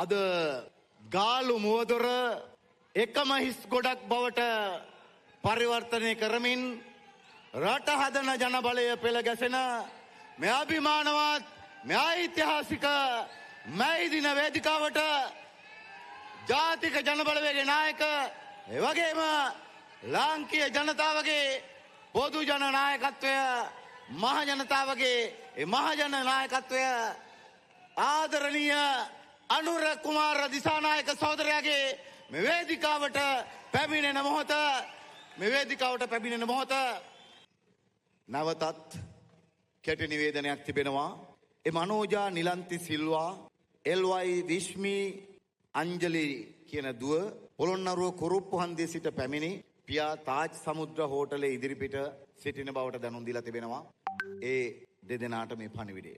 අද ගාලු මුවදොර එකම හිස් ගොඩක් බවට පරිවර්තනය කරමින් රට හදන ජනබලය පෙළ ගැසෙන මේ අභිමානවත් මේ ඓතිහාසික මේ දින වේදිකාවට ජාතික ජනබලවේගයේ නායක ඒ වගේම ලාංකීය ජනතාවගේ පොදු ජන නායකත්වය මහ ජනතාවගේ ඒ මහ ජන නායකත්වය ආදරණීය අනුර කුමාර දිසානායක සහෝදරයාගේ මේ වේදිකාවට පැමිණෙන මොහොත නවතත් කෙටි නිවේදනයක් තිබෙනවා. ඒ මනෝජා නිලන්ති සිල්වා එල්වයි විශ්මි අංජලි කියන දුව පොළොන්නරුව කුරුප්පු හන්දියේ සිට පැමිණි පියා තාජ් සමුද්‍ර හෝටලේ ඉදිරිපිට සිටින බවට දැනුම් දීලා තිබෙනවා. ඒ දෙදෙනාට මේ පණිවිඩය.